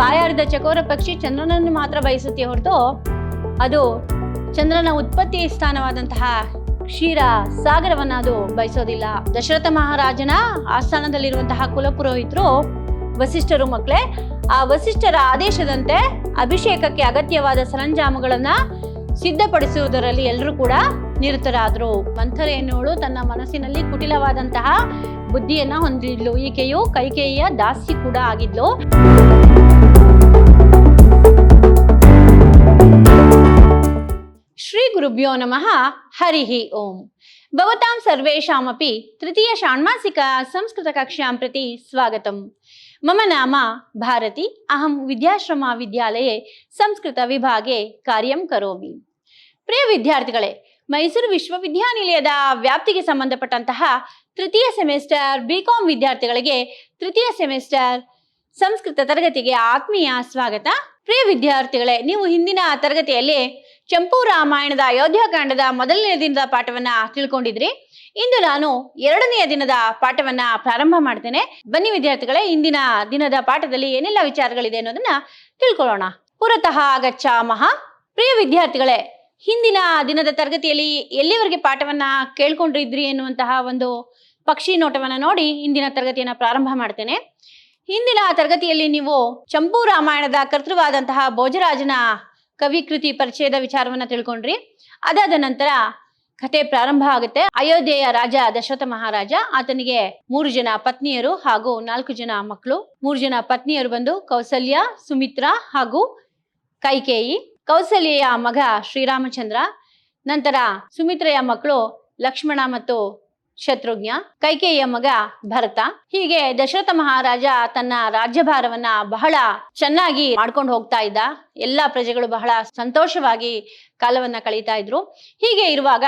ಬಾಯಾರಿದ ಚಕೋರ ಪಕ್ಷಿ ಚಂದ್ರನನ್ನು ಮಾತ್ರ ಬಯಸುತ್ತೆ ಹೊರತು ಅದು ಚಂದ್ರನ ಉತ್ಪತ್ತಿ ಸ್ಥಾನವಾದಂತಹ ಕ್ಷೀರ ಸಾಗರವನ್ನ ಅದು ಬಯಸೋದಿಲ್ಲ. ದಶರಥ ಮಹಾರಾಜನ ಆಸ್ಥಾನದಲ್ಲಿರುವಂತಹ ಕುಲಪುರೋಹಿತರು ವಸಿಷ್ಠರು ಮಕ್ಕಳೇ. ಆ ವಸಿಷ್ಠರ ಆದೇಶದಂತೆ ಅಭಿಷೇಕಕ್ಕೆ ಅಗತ್ಯವಾದ ಸರಂಜಾಮುಗಳನ್ನ ಸಿದ್ಧಪಡಿಸುವುದರಲ್ಲಿ ಎಲ್ಲರೂ ಕೂಡ ನಿರತರಾದ್ರು. ಮಂಥರೆ ಎನ್ನುವಳು ತನ್ನ ಮನಸ್ಸಿನಲ್ಲಿ ಕುಟಿಲವಾದಂತಹ ಬುದ್ಧಿಯನ್ನ ಹೊಂದಿದ್ಲು. ಈಕೆಯು ಕೈಕೇಯಿಯ ದಾಸಿ ಕೂಡ ಆಗಿದ್ಲು. ಶ್ರೀ ಗುರುಭ್ಯೋ ನಮಃ. ಹರಿಃ ಓಂ. ಭವತಾಂ ಸರ್ವೇಷಾಮಪಿ ತೃತೀಯ ಷಾಣ್ಮಾಸಿಕ ಸಂಸ್ಕೃತ ಕಕ್ಷ್ಯಾಂ ಪ್ರತಿ ಸ್ವಾಗತಂ. ಮಮ ನಾಮ ಭಾರತಿ. ಅಹಂ ವಿದ್ಯಾಶ್ರಮ ವಿದ್ಯಾಲಯೇ ಸಂಸ್ಕೃತ ವಿಭಾಗೆ ಕಾರ್ಯಂ ಕರೋಮಿ. ಪ್ರಿಯ ವಿದ್ಯಾರ್ಥಿಗಳೇ, ಮೈಸೂರು ವಿಶ್ವವಿದ್ಯಾನಿಲಯದ ವ್ಯಾಪ್ತಿಗೆ ಸಂಬಂಧಪಟ್ಟಂತಹ ತೃತೀಯ ಸೆಮಿಸ್ಟರ್ ಬಿಕಾಂ ವಿದ್ಯಾರ್ಥಿಗಳಿಗೆ ತೃತೀಯ ಸೆಮಿಸ್ಟರ್ ಸಂಸ್ಕೃತ ತರಗತಿಗೆ ಆತ್ಮೀಯ ಸ್ವಾಗತ. ಪ್ರಿಯ ವಿದ್ಯಾರ್ಥಿಗಳೇ, ನೀವು ಹಿಂದಿನ ತರಗತಿಯಲ್ಲಿ ಚಂಪೂ ರಾಮಾಯಣದ ಅಯೋಧ್ಯಾಕಾಂಡದ ಮೊದಲನೇ ದಿನದ ಪಾಠವನ್ನ ತಿಳ್ಕೊಂಡಿದ್ರಿ. ಇಂದು ನಾನು ಎರಡನೆಯ ದಿನದ ಪಾಠವನ್ನ ಪ್ರಾರಂಭ ಮಾಡ್ತೇನೆ. ಬನ್ನಿ ವಿದ್ಯಾರ್ಥಿಗಳೇ, ಇಂದಿನ ದಿನದ ಪಾಠದಲ್ಲಿ ಏನೆಲ್ಲ ವಿಚಾರಗಳಿದೆ ಅನ್ನೋದನ್ನ ತಿಳ್ಕೊಳ್ಳೋಣ. ಪುರತಃ ಗಚ್ಚಾಮಃ. ಪ್ರಿಯ ವಿದ್ಯಾರ್ಥಿಗಳೇ, ಹಿಂದಿನ ದಿನದ ತರಗತಿಯಲ್ಲಿ ಎಲ್ಲಿವರೆಗೆ ಪಾಠವನ್ನ ಕೇಳ್ಕೊಂಡಿದ್ರಿ ಎನ್ನುವಂತಹ ಒಂದು ಪಕ್ಷಿ ನೋಟವನ್ನ ನೋಡಿ ಇಂದಿನ ತರಗತಿಯನ್ನ ಪ್ರಾರಂಭ ಮಾಡ್ತೇನೆ. ಹಿಂದಿನ ತರಗತಿಯಲ್ಲಿ ನೀವು ಚಂಪೂ ರಾಮಾಯಣದ ಕರ್ತೃವಾದಂತಹ ಭೋಜರಾಜನ ಕವಿಕೃತಿ ಪರಿಚಯದ ವಿಚಾರವನ್ನ ತಿಳ್ಕೊಂಡ್ರಿ. ಅದಾದ ನಂತರ ಕಥೆ ಪ್ರಾರಂಭ ಆಗುತ್ತೆ. ಅಯೋಧ್ಯೆಯ ರಾಜ ದಶರಥ ಮಹಾರಾಜ, ಆತನಿಗೆ 3 ಜನ ಪತ್ನಿಯರು ಹಾಗೂ 4 ಜನ ಮಕ್ಕಳು. 3 ಜನ ಪತ್ನಿಯರು ಬಂದು ಕೌಸಲ್ಯ, ಸುಮಿತ್ರಾ ಹಾಗೂ ಕೈಕೇಯಿ. ಕೌಸಲ್ಯೆಯ ಮಗ ಶ್ರೀರಾಮಚಂದ್ರ, ನಂತರ ಸುಮಿತ್ರೆಯ ಮಕ್ಕಳು ಲಕ್ಷ್ಮಣ ಮತ್ತು ಶತ್ರುಘ್ನ, ಕೈಕೇಯಿಯ ಮಗ ಭರತ. ಹೀಗೆ ದಶರಥ ಮಹಾರಾಜ ತನ್ನ ರಾಜ್ಯಭಾರವನ್ನ ಬಹಳ ಚೆನ್ನಾಗಿ ಮಾಡ್ಕೊಂಡು ಹೋಗ್ತಾ ಇದ್ದ. ಎಲ್ಲಾ ಪ್ರಜೆಗಳು ಬಹಳ ಸಂತೋಷವಾಗಿ ಕಾಲವನ್ನ ಕಳೀತಾ ಇದ್ರು. ಹೀಗೆ ಇರುವಾಗ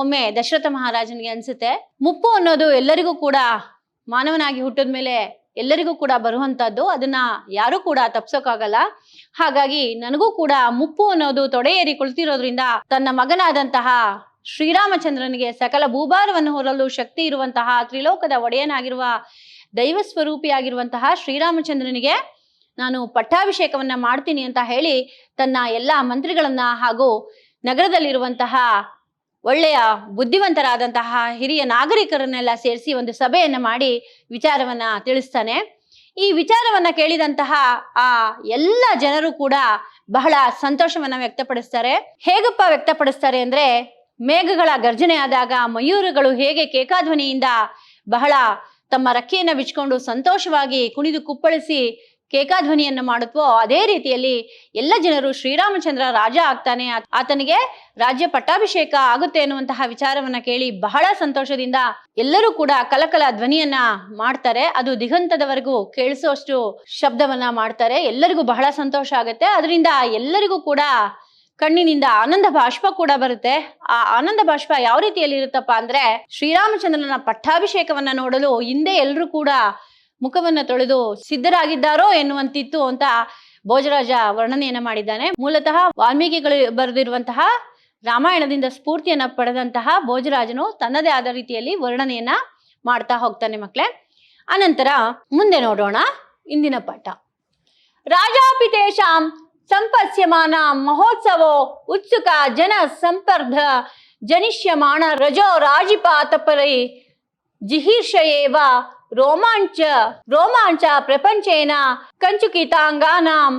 ಒಮ್ಮೆ ದಶರಥ ಮಹಾರಾಜನಿಗೆ ಅನ್ಸುತ್ತೆ, ಮುಪ್ಪು ಅನ್ನೋದು ಎಲ್ಲರಿಗೂ ಕೂಡ, ಮಾನವನಾಗಿ ಹುಟ್ಟಿದ ಮೇಲೆ ಎಲ್ಲರಿಗೂ ಕೂಡ ಬರುವಂತದ್ದು, ಅದನ್ನ ಯಾರು ಕೂಡ ತಪ್ಸೋಕ್ಕಾಗಲ್ಲ. ಹಾಗಾಗಿ ನನಗೂ ಕೂಡ ಮುಪ್ಪು ಅನ್ನೋದು ತೊಡೆಯೇರಿ ಕುಳಿತಿರೋದ್ರಿಂದ ತನ್ನ ಮಗನಾದಂತಹ ಶ್ರೀರಾಮಚಂದ್ರನಿಗೆ ಸಕಲ ಭೂಭಾರವನ್ನು ಹೊರಲು ಶಕ್ತಿ ಇರುವಂತಹ ತ್ರಿಲೋಕದ ಒಡೆಯನಾಗಿರುವ ದೈವ ಸ್ವರೂಪಿಯಾಗಿರುವಂತಹ ಶ್ರೀರಾಮಚಂದ್ರನಿಗೆ ನಾನು ಪಟ್ಟಾಭಿಷೇಕವನ್ನ ಮಾಡ್ತೀನಿ ಅಂತ ಹೇಳಿ ತನ್ನ ಎಲ್ಲಾ ಮಂತ್ರಿಗಳನ್ನ ಹಾಗೂ ನಗರದಲ್ಲಿರುವಂತಹ ಒಳ್ಳೆಯ ಬುದ್ಧಿವಂತರಾದಂತಹ ಹಿರಿಯ ನಾಗರಿಕರನ್ನೆಲ್ಲ ಸೇರಿಸಿ ಒಂದು ಸಭೆಯನ್ನ ಮಾಡಿ ವಿಚಾರವನ್ನ ತಿಳಿಸ್ತಾನೆ. ಈ ವಿಚಾರವನ್ನ ಕೇಳಿದಂತಹ ಆ ಎಲ್ಲ ಜನರು ಕೂಡ ಬಹಳ ಸಂತೋಷವನ್ನ ವ್ಯಕ್ತಪಡಿಸ್ತಾರೆ. ಹೇಗಪ್ಪ ವ್ಯಕ್ತಪಡಿಸ್ತಾರೆ ಅಂದ್ರೆ, ಮೇಘಗಳ ಗರ್ಜನೆ ಆದಾಗ ಮಯೂರಗಳು ಹೇಗೆ ಕೇಕಾಧ್ವನಿಯಿಂದ ಬಹಳ ತಮ್ಮ ರೆಕ್ಕೆಯನ್ನ ಬಿಚ್ಕೊಂಡು ಸಂತೋಷವಾಗಿ ಕುಣಿದು ಕುಪ್ಪಳಿಸಿ ಕೇಕಾಧ್ವನಿಯನ್ನು ಮಾಡುತ್ತೋ, ಅದೇ ರೀತಿಯಲ್ಲಿ ಎಲ್ಲ ಜನರು ಶ್ರೀರಾಮಚಂದ್ರ ರಾಜ ಆಗ್ತಾನೆ, ಆತನಿಗೆ ರಾಜ್ಯ ಪಟ್ಟಾಭಿಷೇಕ ಆಗುತ್ತೆ ಎನ್ನುವಂತಹ ವಿಚಾರವನ್ನ ಕೇಳಿ ಬಹಳ ಸಂತೋಷದಿಂದ ಎಲ್ಲರೂ ಕೂಡ ಕಲಕಲ ಧ್ವನಿಯನ್ನ ಮಾಡ್ತಾರೆ. ಅದು ದಿಗಂತದವರೆಗೂ ಕೇಳಿಸುವಷ್ಟು ಶಬ್ದವನ್ನ ಮಾಡ್ತಾರೆ. ಎಲ್ಲರಿಗೂ ಬಹಳ ಸಂತೋಷ ಆಗುತ್ತೆ. ಅದರಿಂದ ಎಲ್ಲರಿಗೂ ಕೂಡ ಕಣ್ಣಿನಿಂದ ಆನಂದ ಬಾಷ್ಪ ಕೂಡ ಬರುತ್ತೆ. ಆ ಆನಂದ ಬಾಷ್ಪ ಯಾವ ರೀತಿಯಲ್ಲಿ ಇರುತ್ತಪ್ಪ ಅಂದ್ರೆ, ಶ್ರೀರಾಮಚಂದ್ರನ ಪಟ್ಟಾಭಿಷೇಕವನ್ನ ನೋಡಲು ಹಿಂದೆ ಎಲ್ಲರೂ ಕೂಡ ಮುಖವನ್ನ ತೊಳೆದು ಸಿದ್ಧರಾಗಿದ್ದಾರೋ ಎನ್ನುವಂತಿತ್ತು ಅಂತ ಭೋಜರಾಜ ವರ್ಣನೆಯನ್ನ ಮಾಡಿದ್ದಾನೆ. ಮೂಲತಃ ವಾಲ್ಮೀಕಿಗಳು ಬರೆದಿರುವಂತಹ ರಾಮಾಯಣದಿಂದ ಸ್ಫೂರ್ತಿಯನ್ನ ಪಡೆದಂತಹ ಭೋಜರಾಜನು ತನ್ನದೇ ಆದ ರೀತಿಯಲ್ಲಿ ವರ್ಣನೆಯನ್ನ ಮಾಡ್ತಾ ಹೋಗ್ತಾನೆ ಮಕ್ಕಳೇ. ಅನಂತರ ಮುಂದೆ ನೋಡೋಣ ಇಂದಿನ ಪಾಠ. ರಾಜಾಪಿತೇಶಾಂ ಸಂಪಸ್ಯಮಾನ ಮಹೋತ್ಸವೋ ಉತ್ಸುಕ ಜನ ಸಂಪರ್ಧ ಜನಿಷ್ಯಮಾಣ ರಜೋ ರಾಜಿಪಾತಪರಿ ಜಿಹೀರ್ಷಯೇವ ರೋಮಾಂಚ ಪ್ರಪಂಚೇನ ಕಂಚುಕಿತಾಂಗಾನಾಂ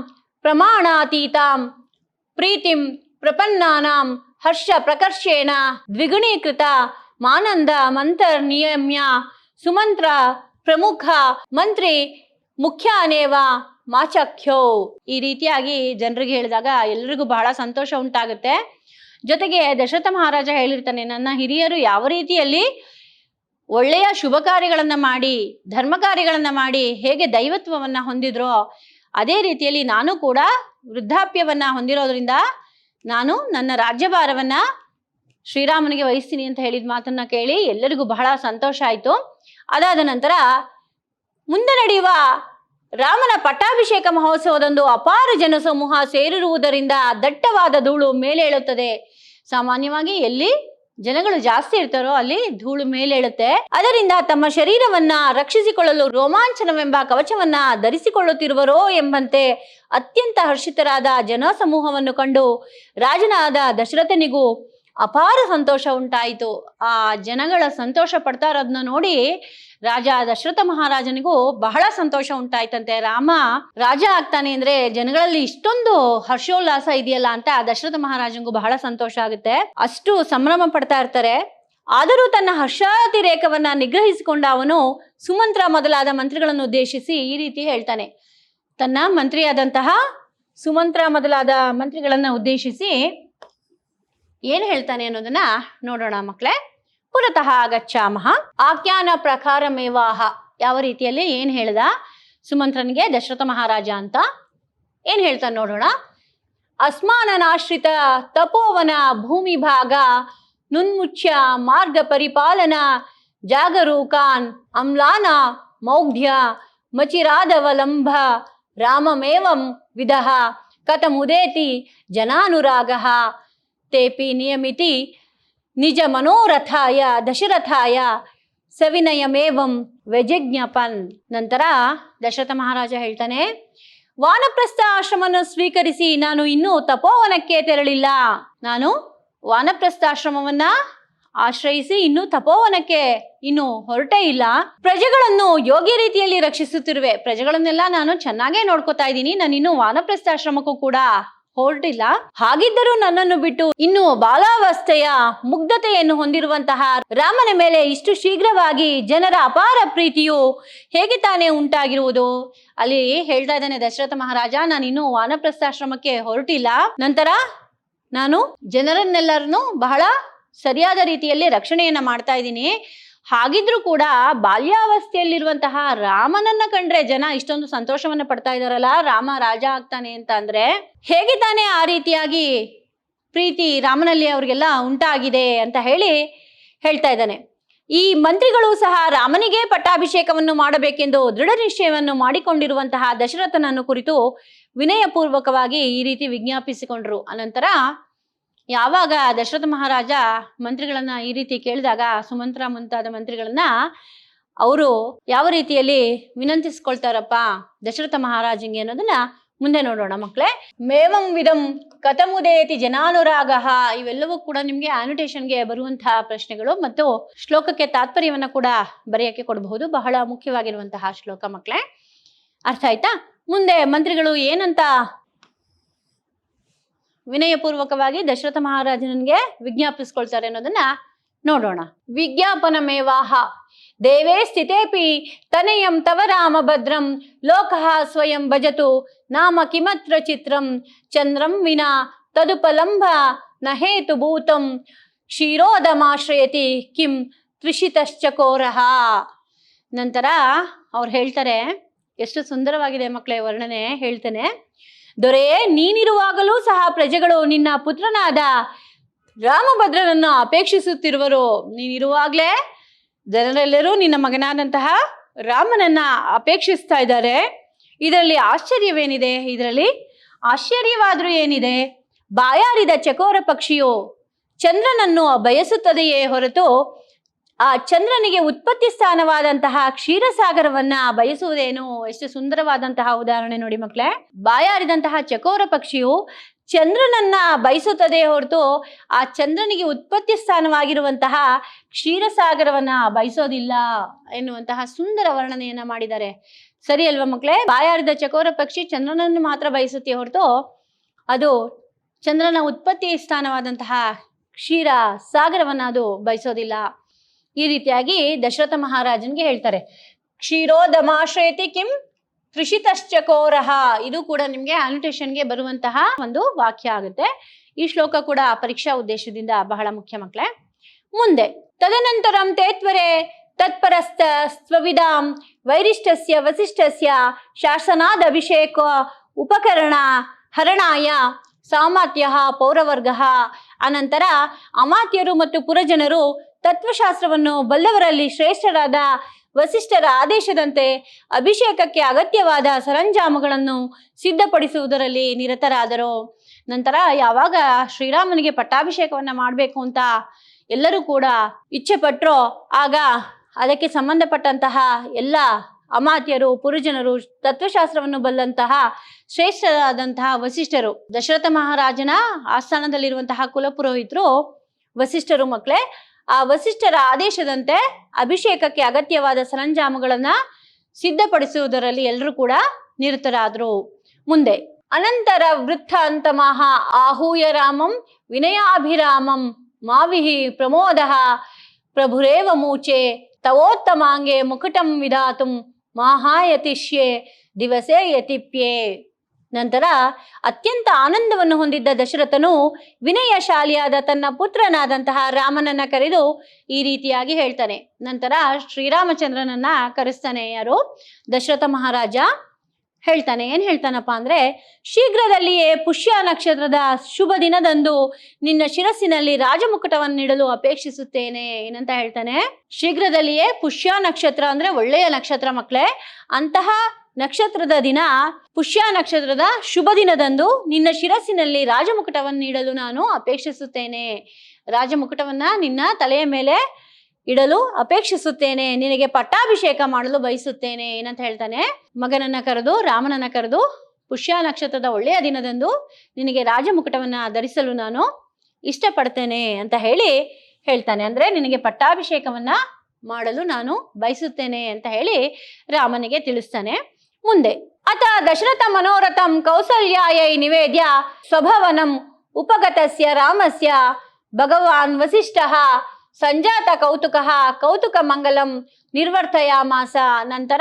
ಪ್ರಮಾಣಾತೀತಾಂ ಪ್ರೀತಿಂ ಪ್ರಪನ್ನಾನಾಂ ಹರ್ಷ ಪ್ರಕರ್ಷೇಣ ದ್ವಿಗುಣೀಕೃತ ಮಾನಂದ ಮಂತರ್ನಿಯಮ್ಯ ಸುಮಂತ್ರ ಪ್ರಮುಖ ಮಂತ್ರಿ ಮುಖ್ಯಾನೇವ ಮಾಚಖ್ಯೋ. ಈ ರೀತಿಯಾಗಿ ಜನರಿಗೆ ಹೇಳಿದಾಗ ಎಲ್ಲರಿಗೂ ಬಹಳ ಸಂತೋಷ ಉಂಟಾಗುತ್ತೆ. ಜೊತೆಗೆ ದಶರಥ ಮಹಾರಾಜ ಹೇಳಿರ್ತಾನೆ, ನನ್ನ ಹಿರಿಯರು ಯಾವ ರೀತಿಯಲ್ಲಿ ಒಳ್ಳೆಯ ಶುಭ ಕಾರ್ಯಗಳನ್ನ ಮಾಡಿ ಧರ್ಮ ಕಾರ್ಯಗಳನ್ನ ಮಾಡಿ ಹೇಗೆ ದೈವತ್ವವನ್ನ ಹೊಂದಿದ್ರೋ, ಅದೇ ರೀತಿಯಲ್ಲಿ ನಾನು ಕೂಡ ವೃದ್ಧಾಪ್ಯವನ್ನ ಹೊಂದಿರೋದ್ರಿಂದ ನಾನು ನನ್ನ ರಾಜ್ಯಭಾರವನ್ನ ಶ್ರೀರಾಮನಿಗೆ ವಹಿಸ್ತೀನಿ ಅಂತ ಹೇಳಿದ ಮಾತನ್ನ ಕೇಳಿ ಎಲ್ಲರಿಗೂ ಬಹಳ ಸಂತೋಷ ಆಯ್ತು. ಅದಾದ ನಂತರ ಮುಂದೆ ನಡೆಯುವ ರಾಮನ ಪಟ್ಟಾಭಿಷೇಕ ಮಹೋತ್ಸವದಂದು ಅಪಾರ ಜನಸಮೂಹ ಸೇರಿರುವುದರಿಂದ ದಟ್ಟವಾದ ಧೂಳು ಮೇಲೇಳುತ್ತದೆ. ಸಾಮಾನ್ಯವಾಗಿ ಎಲ್ಲಿ ಜನಗಳು ಜಾಸ್ತಿ ಇರ್ತಾರೋ ಅಲ್ಲಿ ಧೂಳು ಮೇಲೇಳುತ್ತೆ. ಅದರಿಂದ ತಮ್ಮ ಶರೀರವನ್ನ ರಕ್ಷಿಸಿಕೊಳ್ಳಲು ರೋಮಾಂಚನವೆಂಬ ಕವಚವನ್ನ ಧರಿಸಿಕೊಳ್ಳುತ್ತಿರುವರೋ ಎಂಬಂತೆ ಅತ್ಯಂತ ಹರ್ಷಿತರಾದ ಜನಸಮೂಹವನ್ನು ಕಂಡು ರಾಜನಾದ ದಶರಥನಿಗೂ ಅಪಾರ ಸಂತೋಷ ಉಂಟಾಯಿತು. ಆ ಜನಗಳ ಸಂತೋಷ ಪಡ್ತಾ ಇರೋದನ್ನ ನೋಡಿ ರಾಜ ದಶರಥ ಮಹಾರಾಜನಿಗೂ ಬಹಳ ಸಂತೋಷ ಉಂಟಾಯ್ತಂತೆ. ರಾಮ ರಾಜ ಆಗ್ತಾನೆ ಅಂದ್ರೆ ಜನಗಳಲ್ಲಿ ಇಷ್ಟೊಂದು ಹರ್ಷೋಲ್ಲಾಸ ಇದೆಯಲ್ಲ ಅಂತ ದಶರಥ ಮಹಾರಾಜನಿಗೂ ಬಹಳ ಸಂತೋಷ ಆಗುತ್ತೆ. ಅಷ್ಟು ಸಂಭ್ರಮ ಪಡ್ತಾ ಇರ್ತಾರೆ. ಆದರೂ ತನ್ನ ಹರ್ಷಾತಿರೇಕವನ್ನ ನಿಗ್ರಹಿಸಿಕೊಂಡ ಅವನು ಸುಮಂತ್ರ ಮೊದಲಾದ ಮಂತ್ರಿಗಳನ್ನು ಉದ್ದೇಶಿಸಿ ಈ ರೀತಿ ಹೇಳ್ತಾನೆ. ತನ್ನ ಮಂತ್ರಿಯಾದಂತಹ ಸುಮಂತ್ರ ಮೊದಲಾದ ಮಂತ್ರಿಗಳನ್ನ ಉದ್ದೇಶಿಸಿ ಏನ್ ಹೇಳ್ತಾನೆ ಅನ್ನೋದನ್ನ ನೋಡೋಣ ಮಕ್ಕಳೇ. ಪುರತಃ ಗಚ್ಚಾಮಹ ಆಖ್ಯಾನ ಪ್ರಕಾರಮೇವಾಹ. ಯಾವ ರೀತಿಯಲ್ಲಿ ಏನ್ ಹೇಳ್ದ ಸುಮಂತ್ರನಿಗೆ ದಶರಥ ಮಹಾರಾಜ ಅಂತ ಏನ್ ಹೇಳ್ತಾನೆ ನೋಡೋಣ. ಅಸ್ಮಾನನಾಶ್ರಿತ ತಪೋವನ ಭೂಮಿ ಭಾಗ ನುನ್ಮುಚ್ಯ ಮಾರ್ಗ ಪರಿಪಾಲನ ಜಾಗರೂಕಾನ್ ಅಮ್ಲಾನ ಮೌಢ್ಯ ಮಚಿರಾದವಲಂಬ ರಾಮಮೇವಂ ವಿದಃ ಕಥಮುದೇತಿ ಜನಾನುರಾಗಃ ತೇಪಿ ನಿಯಮಿತಿ ನಿಜ ಮನೋರಥಾಯ ದಶರಥಾಯ ಸವಿನಯಮೇವಂ ವ್ಯಜಿಜ್ಞಪನ್. ನಂತರ ದಶರಥ ಮಹಾರಾಜ ಹೇಳ್ತಾನೆ, ವಾನಪ್ರಸ್ಥ ಆಶ್ರಮವನ್ನು ಸ್ವೀಕರಿಸಿ ನಾನು ಇನ್ನೂ ತಪೋವನಕ್ಕೆ ತೆರಳಿಲ್ಲ. ನಾನು ವಾನಪ್ರಸ್ಥಾಶ್ರಮವನ್ನ ಆಶ್ರಯಿಸಿ ಇನ್ನೂ ತಪೋವನಕ್ಕೆ ಇನ್ನು ಹೊರಟೇ ಇಲ್ಲ. ಪ್ರಜೆಗಳನ್ನು ಯೋಗ್ಯ ರೀತಿಯಲ್ಲಿ ರಕ್ಷಿಸುತ್ತಿರುವೆ. ಪ್ರಜೆಗಳನ್ನೆಲ್ಲ ನಾನು ಚೆನ್ನಾಗೇ ನೋಡ್ಕೋತಾ ಇದ್ದೀನಿ. ನಾನು ಇನ್ನು ವಾನಪ್ರಸ್ಥಾಶ್ರಮಕ್ಕೂ ಕೂಡ ಹೊರಟಿಲ್ಲ. ಹಾಗಿದ್ದರೂ ನನ್ನನ್ನು ಬಿಟ್ಟು ಇನ್ನು ಬಾಲಾವಸ್ಥೆಯ ಮುಗ್ಧತೆಯನ್ನು ಹೊಂದಿರುವಂತಹ ರಾಮನ ಮೇಲೆ ಇಷ್ಟು ಶೀಘ್ರವಾಗಿ ಜನರ ಅಪಾರ ಪ್ರೀತಿಯು ಹೇಗೆ ತಾನೇ ಉಂಟಾಗಿರುವುದು? ಅಲ್ಲಿ ಹೇಳ್ತಾ ಇದ್ದಾನೆ ದಶರಥ ಮಹಾರಾಜ, ನಾನು ಇನ್ನು ವಾನಪ್ರಸ್ಥಾಶ್ರಮಕ್ಕೆ ಹೊರಟಿಲ್ಲ. ನಂತರ ನಾನು ಜನರನ್ನೆಲ್ಲರನ್ನು ಬಹಳ ಸರಿಯಾದ ರೀತಿಯಲ್ಲಿ ರಕ್ಷಣೆಯನ್ನ ಮಾಡ್ತಾ ಇದ್ದೀನಿ. ಹಾಗಿದ್ರೂ ಕೂಡ ಬಾಲ್ಯಾವಸ್ಥೆಯಲ್ಲಿರುವಂತಹ ರಾಮನನ್ನ ಕಂಡ್ರೆ ಜನ ಇಷ್ಟೊಂದು ಸಂತೋಷವನ್ನ ಪಡ್ತಾ ಇದಾರಲ್ಲ, ರಾಮ ರಾಜ ಆಗ್ತಾನೆ ಅಂತ ಅಂದ್ರೆ ಹೇಗೆ ತಾನೇ ಆ ರೀತಿಯಾಗಿ ಪ್ರೀತಿ ರಾಮನಲ್ಲಿ ಅವ್ರಿಗೆಲ್ಲ ಉಂಟಾಗಿದೆ ಅಂತ ಹೇಳ್ತಾ ಇದ್ದಾನೆ. ಈ ಮಂತ್ರಿಗಳು ಸಹ ರಾಮನಿಗೆ ಪಟ್ಟಾಭಿಷೇಕವನ್ನು ಮಾಡಬೇಕೆಂದು ದೃಢ ನಿಶ್ಚಯವನ್ನು ಮಾಡಿಕೊಂಡಿರುವಂತಹ ದಶರಥನನ್ನು ಕುರಿತು ವಿನಯಪೂರ್ವಕವಾಗಿ ಈ ರೀತಿ ವಿಜ್ಞಾಪಿಸಿಕೊಂಡ್ರು. ಅನಂತರ ಯಾವಾಗ ದಶರಥ ಮಹಾರಾಜ ಮಂತ್ರಿಗಳನ್ನ ಈ ರೀತಿ ಕೇಳಿದಾಗ ಸುಮಂತ್ರ ಮುಂತಾದ ಮಂತ್ರಿಗಳನ್ನ ಅವರು ಯಾವ ರೀತಿಯಲ್ಲಿ ವಿನಂತಿಸ್ಕೊಳ್ತಾರಪ್ಪ ದಶರಥ ಮಹಾರಾಜಂಗೆ ಅನ್ನೋದನ್ನ ಮುಂದೆ ನೋಡೋಣ ಮಕ್ಕಳೇ. ಮೇವಂ ವಿಧಂ ಕಥಮುದೇತಿ ಜನಾನುರಾಗ. ಇವೆಲ್ಲವೂ ಕೂಡ ನಿಮ್ಗೆ ಆನೋಟೇಷನ್ಗೆ ಬರುವಂತಹ ಪ್ರಶ್ನೆಗಳು ಮತ್ತು ಶ್ಲೋಕಕ್ಕೆ ತಾತ್ಪರ್ಯವನ್ನ ಕೂಡ ಬರೆಯಕ್ಕೆ ಕೊಡಬಹುದು. ಬಹಳ ಮುಖ್ಯವಾಗಿರುವಂತಹ ಶ್ಲೋಕ ಮಕ್ಕಳೇ. ಅರ್ಥ ಆಯ್ತಾ? ಮುಂದೆ ಮಂತ್ರಿಗಳು ಏನಂತ ವಿನಯಪೂರ್ವಕವಾಗಿ ದಶರಥ ಮಹಾರಾಜನಿಗೆ ವಿಜ್ಞಾಪಿಸ್ಕೊಳ್ತಾರೆ ಅನ್ನೋದನ್ನ ನೋಡೋಣ. ವಿಜ್ಞಾಪನ ಮೇವಾಹ ದೇವೇ ಸ್ಥಿತೇಪಿ ತನಯಂ ತವ ರಾಮ ಭದ್ರಂ ಲೋಕಃ ಸ್ವಯಂ ಭಜತು ನಾಮ ಕಿಮತ್ರ ಚಿತ್ರಂ ಚಂದ್ರಂ ವಿನಾ ತದುಪಲಂಬ ನ ಹೇತು ಭೂತಂ ಕ್ಷೀರೋದಮಾಶ್ರಯತಿ ಕಿಂ ತ್ರಿಷಿತಶ್ಚಕೋರಃ. ನಂತರ ಅವ್ರು ಹೇಳ್ತಾರೆ, ಎಷ್ಟು ಸುಂದರವಾಗಿದೆ ಮಕ್ಕಳೇ ವರ್ಣನೆ. ಹೇಳ್ತೇನೆ, ದೊರೆಯೇ, ನೀನಿರುವಾಗಲೂ ಸಹ ಪ್ರಜೆಗಳು ನಿನ್ನ ಪುತ್ರನಾದ ರಾಮಭದ್ರನನ್ನು ಅಪೇಕ್ಷಿಸುತ್ತಿರುವರು. ನೀನಿರುವಾಗ್ಲೇ ಜನರೆಲ್ಲರೂ ನಿನ್ನ ಮಗನಾದಂತಹ ರಾಮನನ್ನ ಅಪೇಕ್ಷಿಸ್ತಾ ಇದ್ದಾರೆ. ಇದರಲ್ಲಿ ಆಶ್ಚರ್ಯವೇನಿದೆ? ಇದರಲ್ಲಿ ಆಶ್ಚರ್ಯವಾದ್ರೂ ಏನಿದೆ? ಬಾಯಾರಿದ ಚಕೋರ ಪಕ್ಷಿಯು ಚಂದ್ರನನ್ನು ಬಯಸುತ್ತದೆಯೇ ಹೊರತು ಆ ಚಂದ್ರನಿಗೆ ಉತ್ಪತ್ತಿ ಸ್ಥಾನವಾದಂತಹ ಕ್ಷೀರಸಾಗರವನ್ನ ಬಯಸುವುದೇನು? ಎಷ್ಟು ಸುಂದರವಾದಂತಹ ಉದಾಹರಣೆ ನೋಡಿ ಮಕ್ಕಳೇ. ಬಾಯಾರಿದಂತಹ ಚಕೋರ ಪಕ್ಷಿಯು ಚಂದ್ರನನ್ನ ಬಯಸುತ್ತದೆ ಹೊರತು ಆ ಚಂದ್ರನಿಗೆ ಉತ್ಪತ್ತಿ ಸ್ಥಾನವಾಗಿರುವಂತಹ ಕ್ಷೀರಸಾಗರವನ್ನ ಬಯಸೋದಿಲ್ಲ ಎನ್ನುವಂತಹ ಸುಂದರ ವರ್ಣನೆಯನ್ನ ಮಾಡಿದ್ದಾರೆ. ಸರಿ ಅಲ್ವಾ ಮಕ್ಕಳೇ? ಬಾಯಾರಿದ ಚಕೋರ ಪಕ್ಷಿ ಚಂದ್ರನನ್ನು ಮಾತ್ರ ಬಯಸುತ್ತೆ ಹೊರತು ಅದು ಚಂದ್ರನ ಉತ್ಪತ್ತಿ ಸ್ಥಾನವಾದಂತಹ ಕ್ಷೀರ ಸಾಗರವನ್ನ ಅದು ಬಯಸೋದಿಲ್ಲ. ಈ ರೀತಿಯಾಗಿ ದಶರಥ ಮಹಾರಾಜನ್ಗೆ ಹೇಳ್ತಾರೆ. ಕ್ಷೀರೋದಮಾಶ್ರಯತಿ ಕಿಂ ತ್ರಿಷಿತಶ್ಚಕೋರಃ. ಇದು ಕೂಡ ನಿಮ್ಗೆ ಆನೋಟೇಷನ್ಗೆ ಬರುವಂತಹ ಒಂದು ವಾಕ್ಯ ಆಗುತ್ತೆ. ಈ ಶ್ಲೋಕ ಕೂಡ ಪರೀಕ್ಷಾ ಉದ್ದೇಶದಿಂದ ಬಹಳ ಮುಖ್ಯ ಮಕ್ಕಳೇ. ಮುಂದೆ ತದನಂತರಂ ತೇತ್ವರೆ ತತ್ಪರಸ್ಥ ಸ್ವವಿಧಾಂ ವೈರಿಷ್ಠಸ್ಯ ವಸಿಷ್ಠಸ್ಯ ಶಾಸನಾದ ಅಭಿಷೇಕ ಉಪಕರಣ ಹರಣಾಯ ಸಾಮಾತ್ಯ ಪೌರವರ್ಗ. ಅನಂತರ ಅಮಾತ್ಯರು ಮತ್ತು ಪುರಜನರು ತತ್ವಶಾಸ್ತ್ರವನ್ನು ಬಲ್ಲವರಲ್ಲಿ ಶ್ರೇಷ್ಠರಾದ ವಸಿಷ್ಠರ ಆದೇಶದಂತೆ ಅಭಿಷೇಕಕ್ಕೆ ಅಗತ್ಯವಾದ ಸರಂಜಾಮುಗಳನ್ನು ಸಿದ್ಧಪಡಿಸುವುದರಲ್ಲಿ ನಿರತರಾದರು. ನಂತರ ಯಾವಾಗ ಶ್ರೀರಾಮನಿಗೆ ಪಟ್ಟಾಭಿಷೇಕವನ್ನ ಮಾಡಬೇಕು ಅಂತ ಎಲ್ಲರೂ ಕೂಡ ಇಚ್ಛೆ ಪಟ್ಟರೋ ಆಗ ಅದಕ್ಕೆ ಸಂಬಂಧಪಟ್ಟಂತಹ ಎಲ್ಲ ಅಮಾತ್ಯರು, ಪುರುಜನರು, ತತ್ವಶಾಸ್ತ್ರವನ್ನು ಬಲ್ಲಂತಹ ಶ್ರೇಷ್ಠರಾದಂತಹ ವಸಿಷ್ಠರು, ದಶರಥ ಮಹಾರಾಜನ ಆಸ್ಥಾನದಲ್ಲಿರುವಂತಹ ಕುಲಪುರೋಹಿತರು ವಸಿಷ್ಠರು ಮಕ್ಕಳೇ. ಆ ವಸಿಷ್ಠರ ಆದೇಶದಂತೆ ಅಭಿಷೇಕಕ್ಕೆ ಅಗತ್ಯವಾದ ಸರಂಜಾಮುಗಳನ್ನ ಸಿದ್ಧಪಡಿಸುವುದರಲ್ಲಿ ಎಲ್ಲರೂ ಕೂಡ ನಿರತರಾದ್ರು. ಮುಂದೆ ಅನಂತರ ವೃತ್ತ ಅಂತಮಃ ಆಹೂಯ ರಾಮಂ ವಿನಯಾಭಿರಾಮಂ ಮಾವಿಹಿ ಪ್ರಮೋದ ಪ್ರಭುರೇವ ಮೂಚೆ ತವೋತ್ತಮಾಂಗೆ ಮುಕುಟಂ ವಿಧಾತುಂ ಮಹಾಯತಿಷ್ಯೆ ದಿವಸೇ ಯತಿಪ್ಯೆ. ನಂತರ ಅತ್ಯಂತ ಆನಂದವನ್ನು ಹೊಂದಿದ್ದ ದಶರಥನು ವಿನಯಶಾಲಿಯಾದ ತನ್ನ ಪುತ್ರನಾದಂತಹ ರಾಮನನ್ನ ಕರೆದು ಈ ರೀತಿಯಾಗಿ ಹೇಳ್ತಾನೆ. ನಂತರ ಶ್ರೀರಾಮಚಂದ್ರನನ್ನ ಕರೆಸ್ತಾನೆ. ಯಾರು? ದಶರಥ ಮಹಾರಾಜ ಹೇಳ್ತಾನೆ. ಏನ್ ಹೇಳ್ತಾನಪ್ಪ ಅಂದ್ರೆ, ಶೀಘ್ರದಲ್ಲಿಯೇ ಪುಷ್ಯ ನಕ್ಷತ್ರದ ಶುಭ ದಿನದಂದು ನಿನ್ನ ಶಿರಸ್ಸಿನಲ್ಲಿ ರಾಜಮುಕುಟವನ್ನಿಡಲು ಅಪೇಕ್ಷಿಸುತ್ತೇನೆ. ಏನಂತ ಹೇಳ್ತಾನೆ? ಶೀಘ್ರದಲ್ಲಿಯೇ ಪುಷ್ಯ ನಕ್ಷತ್ರ ಅಂದ್ರೆ ಒಳ್ಳೆಯ ನಕ್ಷತ್ರ ಮಕ್ಕಳೇ. ಅಂತಹ ನಕ್ಷತ್ರದ ದಿನ, ಪುಷ್ಯ ನಕ್ಷತ್ರದ ಶುಭ ದಿನದಂದು ನಿನ್ನ ಶಿರಸ್ಸಿನಲ್ಲಿ ರಾಜಮುಕುಟವನ್ನಿಡಲು ನಾನು ಅಪೇಕ್ಷಿಸುತ್ತೇನೆ. ರಾಜಮುಕುಟವನ್ನ ನಿನ್ನ ತಲೆಯ ಮೇಲೆ ಇಡಲು ಅಪೇಕ್ಷಿಸುತ್ತೇನೆ, ನಿನಗೆ ಪಟ್ಟಾಭಿಷೇಕ ಮಾಡಲು ಬಯಸುತ್ತೇನೆ. ಏನಂತ ಹೇಳ್ತಾನೆ? ಮಗನನ್ನ ಕರೆದು, ರಾಮನನ್ನ ಕರೆದು, ಪುಷ್ಯ ನಕ್ಷತ್ರದ ಒಳ್ಳೆಯ ದಿನದಂದು ನಿನಗೆ ರಾಜಮುಕುಟವನ್ನ ಧರಿಸಲು ನಾನು ಇಷ್ಟಪಡ್ತೇನೆ ಅಂತ ಹೇಳ್ತಾನೆ. ಅಂದ್ರೆ ನಿನಗೆ ಪಟ್ಟಾಭಿಷೇಕವನ್ನ ಮಾಡಲು ನಾನು ಬಯಸುತ್ತೇನೆ ಅಂತ ಹೇಳಿ ರಾಮನಿಗೆ ತಿಳಿಸ್ತಾನೆ. ಮುಂದೆ ಅತ ದಶರಥ ಮನೋರಥಂ ಕೌಸಲ್ಯಾಯೈ ನಿವೇದ್ಯ ಸ್ವಭವನಂ ಉಪಗತಸ್ಯ ರಾಮಸ್ಯ ಭಗವಾನ್ ವಸಿಷ್ಠಃ ಸಂಜಾತ ಕೌತುಕ ಮಂಗಲಂ ನಿರ್ವರ್ತಯಾಮಾಸ. ನಂತರ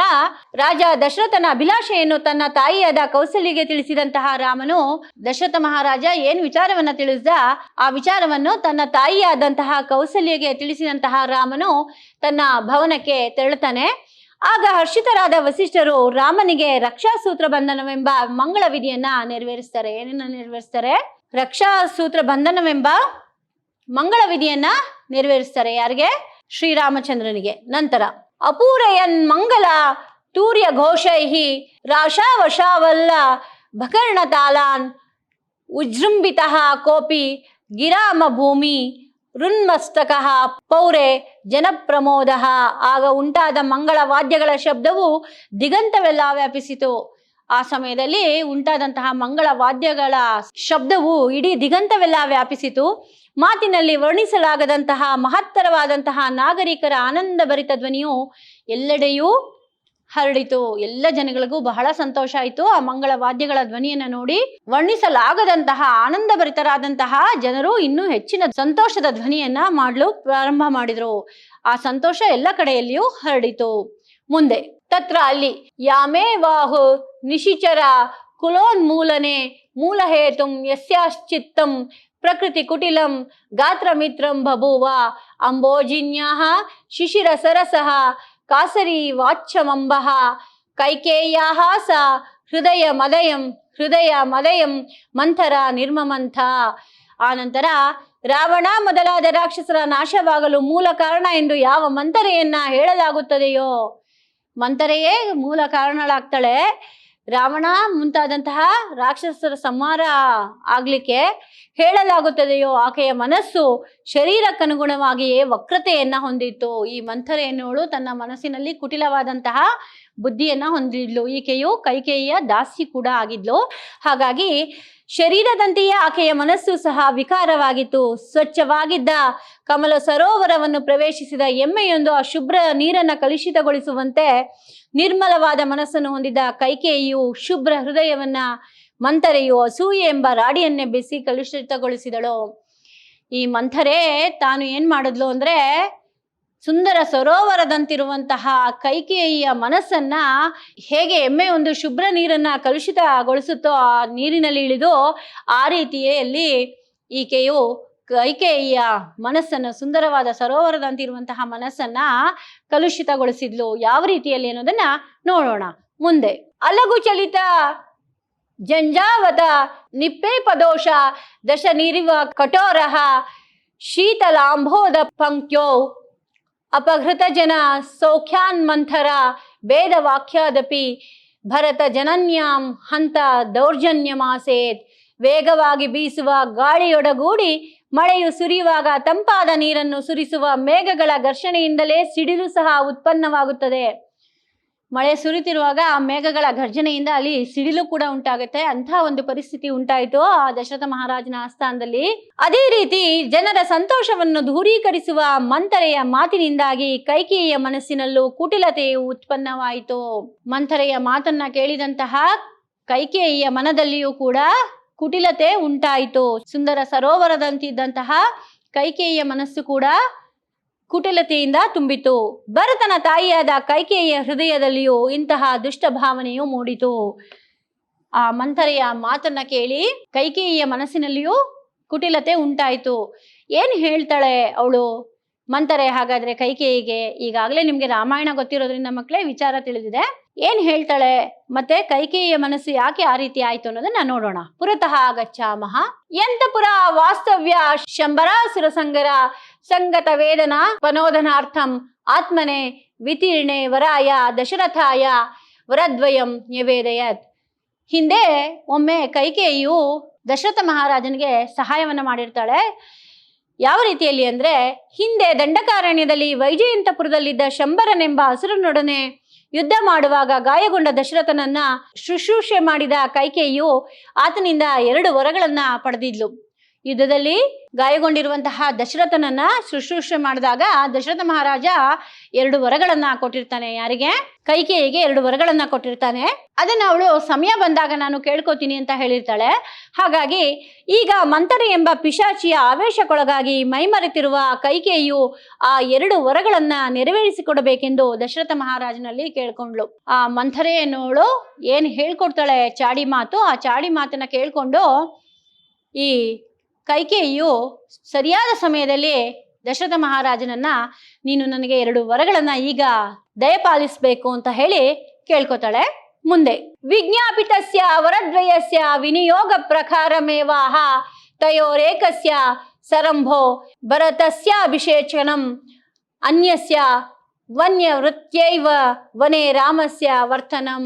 ರಾಜ ದಶರಥನ ಅಭಿಲಾಷೆಯನ್ನು ತನ್ನ ತಾಯಿಯಾದ ಕೌಸಲ್ಯಗೆ ತಿಳಿಸಿದಂತಹ ರಾಮನು, ದಶರಥ ಮಹಾರಾಜ ಏನ್ ವಿಚಾರವನ್ನ ತಿಳಿಸ್ದ ಆ ವಿಚಾರವನ್ನು ತನ್ನ ತಾಯಿಯಾದಂತಹ ಕೌಸಲ್ಯಗೆ ತಿಳಿಸಿದಂತಹ ರಾಮನು ತನ್ನ ಭವನಕ್ಕೆ ತೆರಳುತ್ತಾನೆ. ಆಗ ಹರ್ಷಿತರಾದ ವಸಿಷ್ಠರು ರಾಮನಿಗೆ ರಕ್ಷಾಸೂತ್ರ ಬಂಧನವೆಂಬ ಮಂಗಳ ವಿಧಿಯನ್ನ ನೆರವೇರಿಸ್ತಾರೆ. ಏನನ್ನ ನೆರವೇರಿಸ್ತಾರೆ? ರಕ್ಷಾಸೂತ್ರ ಬಂಧನವೆಂಬ ಮಂಗಳ ವಿಧಿಯನ್ನ ನೆರವೇರಿಸ್ತಾರೆ. ಯಾರಿಗೆ? ಶ್ರೀರಾಮಚಂದ್ರನಿಗೆ. ನಂತರ ಅಪೂರಯನ್ ಮಂಗಲ ತೂರ್ಯ ಘೋಷೈಹಿ ರಾಶಾವಶಾವಲ್ಲ ಭಕರ್ಣ ತಾಲಾನ್ ಉಜೃಂಭಿತಃ ಕೋಪಿ ಗಿರಾಮ ಭೂಮಿ ಋನ್ಮಸ್ತಕ ಪೌರೆ ಜನಪ್ರಮೋದ. ಆಗ ಉಂಟಾದ ಮಂಗಳ ವಾದ್ಯಗಳ ಶಬ್ದವು ದಿಗಂತವೆಲ್ಲ ವ್ಯಾಪಿಸಿತು. ಆ ಸಮಯದಲ್ಲಿ ಉಂಟಾದಂತಹ ಮಂಗಳ ವಾದ್ಯಗಳ ಶಬ್ದವು ಇಡೀ ದಿಗಂತವೆಲ್ಲ ವ್ಯಾಪಿಸಿತು. ಮಾತಿನಲ್ಲಿ ವರ್ಣಿಸಲಾಗದಂತಹ ಮಹತ್ತರವಾದಂತಹ ನಾಗರಿಕರ ಆನಂದ ಭರಿತ ಧ್ವನಿಯು ಎಲ್ಲೆಡೆಯೂ ಹರಡಿತು. ಎಲ್ಲ ಜನಗಳಿಗೂ ಬಹಳ ಸಂತೋಷ ಆಯಿತು. ಆ ಮಂಗಳ ವಾದ್ಯಗಳ ಧ್ವನಿಯನ್ನ ನೋಡಿ ವರ್ಣಿಸಲಾಗದಂತಹ ಆನಂದ ಭರಿತರಾದಂತಹ ಜನರು ಇನ್ನೂ ಹೆಚ್ಚಿನ ಸಂತೋಷದ ಧ್ವನಿಯನ್ನ ಮಾಡಲು ಪ್ರಾರಂಭ ಮಾಡಿದ್ರು. ಆ ಸಂತೋಷ ಎಲ್ಲ ಕಡೆಯಲ್ಲಿಯೂ ಹರಡಿತು. ಮುಂದೆ ತತ್ರ ಅಲ್ಲಿ ಯಾಮೇ ವಾಹು ನಿಶಿಚರ ಕುಲೋನ್ಮೂಲನೆ ಮೂಲಹೇತುಂ ಯಸ್ಯಾಶ್ಚಿತ್ತಂ ಪ್ರಕೃತಿ ಕುಟಿಲಂ ಗಾತ್ರ ಮಿತ್ರಂ ಬಭೂವ ಅಂಬೋಜಿನ್ಯಾಹ ಶಿಶಿರ ಸರಸಃ ಕಾಸರಿ ವಾಚ್ಯಮಂಬಃ ಕೈಕೇಯ್ಯಾಹ ಸ ಹೃದಯ ಮದಯಂ ಮಂಥರ ನಿರ್ಮಮಂಥ. ಆನಂತರ ರಾವಣ ಮೊದಲಾದ ರಾಕ್ಷಸರ ನಾಶವಾಗಲು ಮೂಲ ಕಾರಣ ಎಂದು ಯಾವ ಮಂಥರೆಯನ್ನ ಹೇಳಲಾಗುತ್ತದೆಯೋ, ಮಂಥರೆಯೇ ಮೂಲ ಕಾರಣಳಾಗ್ತಾಳೆ. ರಾವಣ ಮುಂತಾದಂತಹ ರಾಕ್ಷಸರ ಸಂಹಾರ ಆಗ್ಲಿಕ್ಕೆ ಹೇಳಲಾಗುತ್ತದೆಯೋ ಆಕೆಯ ಮನಸ್ಸು ಶರೀರಕ್ಕನುಗುಣವಾಗಿಯೇ ವಕ್ರತೆಯನ್ನ ಹೊಂದಿತ್ತು. ಈ ಮಂಥರೆ ಎನ್ನುವಳು ತನ್ನ ಮನಸ್ಸಿನಲ್ಲಿ ಕುಟಿಲವಾದಂತಹ ಬುದ್ಧಿಯನ್ನ ಹೊಂದಿದ್ಲು. ಈಕೆಯು ಕೈಕೇಯಿಯ ದಾಸಿ ಕೂಡ ಆಗಿದ್ಲು. ಹಾಗಾಗಿ ಶರೀರದಂತೆಯೇ ಆಕೆಯ ಮನಸ್ಸು ಸಹ ವಿಕಾರವಾಗಿತ್ತು. ಸ್ವಚ್ಛವಾಗಿದ್ದ ಕಮಲ ಸರೋವರವನ್ನು ಪ್ರವೇಶಿಸಿದ ಎಮ್ಮೆಯೊಂದು ಆ ಶುಭ್ರ ನೀರನ್ನ ಕಲುಷಿತಗೊಳಿಸುವಂತೆ ನಿರ್ಮಲವಾದ ಮನಸ್ಸನ್ನು ಹೊಂದಿದ್ದ ಕೈಕೇಯಿಯು ಶುಭ್ರ ಹೃದಯವನ್ನ ಮಂಥರೆಯು ಅಸೂಯೆ ಎಂಬ ರಾಡಿಯನ್ನೇ ಬೆಸಿ ಕಲುಷಿತಗೊಳಿಸಿದಳು. ಈ ಮಂಥರೆ ತಾನು ಏನ್ ಮಾಡಿದ್ಲು ಅಂದ್ರೆ, ಸುಂದರ ಸರೋವರದಂತಿರುವಂತಹ ಕೈಕೇಯಿಯ ಮನಸ್ಸನ್ನ ಹೇಗೆ ಎಮ್ಮೆ ಒಂದು ಶುಭ್ರ ನೀರನ್ನ ಕಲುಷಿತಗೊಳಿಸುತ್ತೋ ಆ ನೀರಿನಲ್ಲಿ ಇಳಿದು ಆ ರೀತಿಯಲ್ಲಿ ಈಕೆಯು ಕೈಕೇಯಿಯ ಮನಸ್ಸನ್ನು, ಸುಂದರವಾದ ಸರೋವರದಂತಿರುವಂತಹ ಮನಸ್ಸನ್ನ ಕಲುಷಿತಗೊಳಿಸಿದ್ಲು. ಯಾವ ರೀತಿಯಲ್ಲಿ ಅನ್ನೋದನ್ನ ನೋಡೋಣ ಮುಂದೆ. ಅಲಗು ಚಲಿತ ಜಂಜಾವತ ನಿಪ್ಪೇಪದೋಷ ದಶ ನಿರಿವ ಕಠೋರಃ ಶೀತಲಾಂಬೋಧ ಪಂಕ್ತ್ಯೋ ಅಪಘೃತ ಜನ ಸೌಖ್ಯಾನ್ ಮಂಥರ ಭೇದ ವಾಕ್ಯಾದಪಿ ಭರತ ಜನನ್ಯಾಂ ಹಂತ ದೌರ್ಜನ್ಯಮಾಸೇತ್. ವೇಗವಾಗಿ ಬೀಸುವ ಗಾಳಿಯೊಡಗೂಡಿ ಮಳೆಯು ಸುರಿಯುವಾಗ ತಂಪಾದ ನೀರನ್ನು ಸುರಿಸುವ ಮೇಘಗಳ ಘರ್ಷಣೆಯಿಂದಲೇ ಸಿಡಿಲು ಸಹ ಉತ್ಪನ್ನವಾಗುತ್ತದೆ. ಮಳೆ ಸುರಿತಿರುವಾಗ ಆ ಮೇಘಗಳ ಘರ್ಜನೆಯಿಂದ ಅಲ್ಲಿ ಸಿಡಿಲು ಕೂಡ ಉಂಟಾಗುತ್ತೆ. ಅಂತಹ ಒಂದು ಪರಿಸ್ಥಿತಿ ಉಂಟಾಯಿತು ಆ ದಶರಥ ಮಹಾರಾಜನ ಆಸ್ಥಾನದಲ್ಲಿ. ಅದೇ ರೀತಿ ಜನರ ಸಂತೋಷವನ್ನು ದೂರೀಕರಿಸುವ ಮಂಥರೆಯ ಮಾತಿನಿಂದಾಗಿ ಕೈಕೇಯಿಯ ಮನಸ್ಸಿನಲ್ಲೂ ಕುಟಿಲತೆಯು ಉತ್ಪನ್ನವಾಯಿತು. ಮಂಥರೆಯ ಮಾತನ್ನ ಕೇಳಿದಂತಹ ಕೈಕೇಯಿಯ ಮನದಲ್ಲಿಯೂ ಕೂಡ ಕುಟಿಲತೆ ಉಂಟಾಯಿತು. ಸುಂದರ ಸರೋವರದಂತಿದ್ದಂತಹ ಕೈಕೇಯಿಯ ಮನಸ್ಸು ಕೂಡ ಕುಟಿಲತೆಯಿಂದ ತುಂಬಿತು. ಭರತನ ತಾಯಿಯಾದ ಕೈಕೇಯಿಯ ಹೃದಯದಲ್ಲಿಯೂ ಇಂತಹ ದುಷ್ಟ ಭಾವನೆಯು ಮೂಡಿತು. ಆ ಮಂಥರೆಯ ಮಾತನ್ನ ಕೇಳಿ ಕೈಕೇಯಿಯ ಮನಸ್ಸಿನಲ್ಲಿಯೂ ಕುಟಿಲತೆ ಉಂಟಾಯಿತು. ಏನ್ ಹೇಳ್ತಾಳೆ ಅವಳು ಮಂಥರೆ? ಹಾಗಾದ್ರೆ ಕೈಕೇಯಿಗೆ ಈಗಾಗಲೇ ನಿಮ್ಗೆ ರಾಮಾಯಣ ಗೊತ್ತಿರೋದ್ರಿಂದ ಮಕ್ಕಳೇ ವಿಚಾರ ತಿಳಿದಿದೆ. ಏನ್ ಹೇಳ್ತಾಳೆ ಮತ್ತೆ ಕೈಕೇಯಿಯ ಮನಸ್ಸು ಯಾಕೆ ಆ ರೀತಿ ಆಯ್ತು ಅನ್ನೋದನ್ನ ನೋಡೋಣ. ಪುರತಃ ಗಚ್ಚಾಮಃ. ಯಂತಪುರ ವಾಸ್ತವ್ಯ ಶಂಬರಾಸುರ ಸಂಗರ ಸಂಗತ ವೇದನ ಪನೋದನಾರ್ಥಂ ಆತ್ಮನೆ ವಿತೀರ್ಣೆ ವರಾಯ ದಶರಥಾಯ ವರದ್ವಯಂ ನಿವೇದಯತ್. ಹಿಂದೆ ಒಮ್ಮೆ ಕೈಕೇಯಿಯು ದಶರಥ ಮಹಾರಾಜನಿಗೆ ಸಹಾಯವನ್ನ ಮಾಡಿರ್ತಾಳೆ. ಯಾವ ರೀತಿಯಲ್ಲಿ ಅಂದ್ರೆ, ಹಿಂದೆ ದಂಡಕಾರಣ್ಯದಲ್ಲಿ ವೈಜಯಂತಪುರದಲ್ಲಿದ್ದ ಶಂಬರನೆಂಬ ಅಸುರನೊಡನೆ ಯುದ್ಧ ಮಾಡುವಾಗ ಗಾಯಗೊಂಡ ದಶರಥನನ್ನ ಶುಶ್ರೂಷೆ ಮಾಡಿದ ಕೈಕೇಯಿಯು ಆತನಿಂದ 2 ವರಗಳನ್ನ ಪಡೆದಿದ್ಲು. ಯುದ್ಧದಲ್ಲಿ ಗಾಯಗೊಂಡಿರುವಂತಹ ದಶರಥನನ್ನ ಶುಶ್ರೂಷೆ ಮಾಡಿದಾಗ ದಶರಥ ಮಹಾರಾಜ 2 ವರಗಳನ್ನ ಕೊಟ್ಟಿರ್ತಾನೆ. ಯಾರಿಗೆ? ಕೈಕೇಯಿಗೆ 2 ವರಗಳನ್ನ ಕೊಟ್ಟಿರ್ತಾನೆ. ಅದನ್ನ ಅವಳು ಸಮಯ ಬಂದಾಗ ನಾನು ಕೇಳ್ಕೊತೀನಿ ಅಂತ ಹೇಳಿರ್ತಾಳೆ. ಹಾಗಾಗಿ ಈಗ ಮಂಥರೆ ಎಂಬ ಪಿಶಾಚಿಯ ಆವೇಶಕ್ಕೊಳಗಾಗಿ ಮೈಮರೆತಿರುವ ಕೈಕೇಯಿಯು ಆ 2 ವರಗಳನ್ನ ನೆರವೇರಿಸಿಕೊಡಬೇಕೆಂದು ದಶರಥ ಮಹಾರಾಜನಲ್ಲಿ ಕೇಳ್ಕೊಂಡ್ಳು. ಆ ಮಂಥರೆ ಎನ್ನುವಳು ಏನ್ ಹೇಳ್ಕೊಡ್ತಾಳೆ ಚಾಡಿ ಮಾತು, ಆ ಚಾಡಿ ಮಾತನ್ನ ಕೇಳ್ಕೊಂಡು ಈ ಕೈಕೇಯಿಯು ಸರಿಯಾದ ಸಮಯದಲ್ಲಿ ದಶರಥ ಮಹಾರಾಜನನ್ನ ನೀನು ನನಗೆ 2 ವರಗಳನ್ನ ಈಗ ದಯಪಾಲಿಸಬೇಕು ಅಂತ ಹೇಳಿ ಕೇಳ್ಕೊತಾಳೆ. ಮುಂದೆ ವಿಜ್ಞಾಪಿತಸ್ಯ ವರದ್ವಯಸ್ಯ ವಿನಿಯೋಗ ಪ್ರಕಾರಮೇವಾಹ ತಯೋರೇಕಸ್ಯ ಸರಂಭೋ ಭರತಸ್ಯ ಅಭಿಷೇಚನಂ ಅನ್ಯಸ್ಯ ವನ್ಯವೃತ್ಯೈವ ವನೆ ರಾಮಸ್ಯ ವರ್ತನಂ.